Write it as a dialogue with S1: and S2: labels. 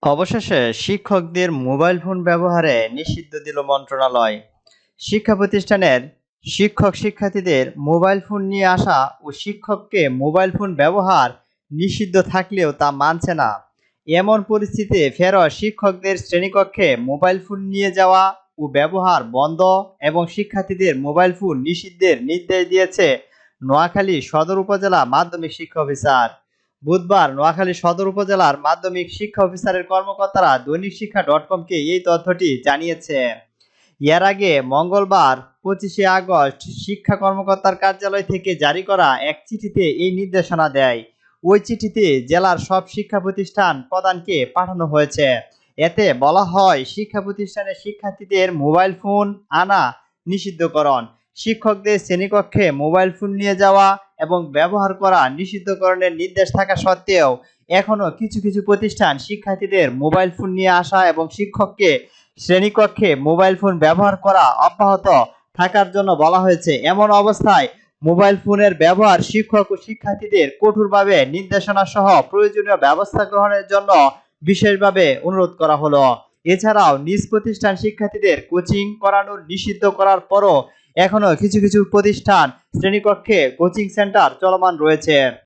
S1: অবশেষে শিক্ষকদের mobile phone ব্যবহারে নিষিদ্ধ দিল মন্ত্রণালয়। শিক্ষা প্রতিষ্ঠানের শিক্ষক-শিক্ষার্থীদের মোবাইল ফোন নিয়ে আসা ও শিক্ষককে মোবাইল ফোন ব্যবহার নিষিদ্ধ থাকলেও তা মানছে না। এমন পরিস্থিতিতে ফেরত শিক্ষকদের শ্রেণীকক্ষে মোবাইল ফোন নিয়ে যাওয়া ও ব্যবহার বন্ধ এবং শিক্ষার্থীদের মোবাইল ফোন নিষিদ্ধের নির্দেশ দিয়েছে নোয়াখালী সদর উপজেলা মাধ্যমিক শিক্ষা অফিসার। বুধবার নোয়াখালী সদর উপজেলার মাধ্যমিক শিক্ষা অফিসারের কর্মকর্তারা দৈনিক শিক্ষা .কমকে এই তথ্যটি জানিয়েছে। এর আগে মঙ্গলবার 25শে আগস্ট শিক্ষা কর্মকর্তার কার্যালয় থেকে জারি করা এক চিঠিতে এই নির্দেশনা দেয়। ওই চিঠিতে জেলার সব শিক্ষা প্রতিষ্ঠান প্রধানকে পাঠানো হয়েছে। এতে বলা হয়, শিক্ষা প্রতিষ্ঠানের শিক্ষার্থীদের মোবাইল ফোন আনা নিষিদ্ধকরণ, শিক্ষকদের শ্রেণীকক্ষে মোবাইল ফোন নিয়ে যাওয়া এবং ব্যবহার করা নিষিদ্ধকরণের নির্দেশ থাকা সত্ত্বেও এখনো কিছু কিছু প্রতিষ্ঠান শিক্ষার্থীদের মোবাইল ফোন নিয়ে আসা এবং শিক্ষককে শ্রেণীকক্ষে মোবাইল ফোন ব্যবহার করা অব্যাহত থাকার জন্য বলা হয়েছে। এমন অবস্থায় মোবাইল ফোনের ব্যবহার শিক্ষক ও শিক্ষার্থীদের কঠোরভাবে নির্দেশনা সহ প্রয়োজনীয় ব্যবস্থা গ্রহণের জন্য বিশেষভাবে অনুরোধ করা হলো। এছাড়াও নিজ প্রতিষ্ঠান শিক্ষার্থীদের কোচিং করানো নিষিদ্ধ করার পরও এখনো কিছু কিছু প্রতিষ্ঠান শ্রেণীকক্ষে কোচিং সেন্টার চলমান রয়েছে।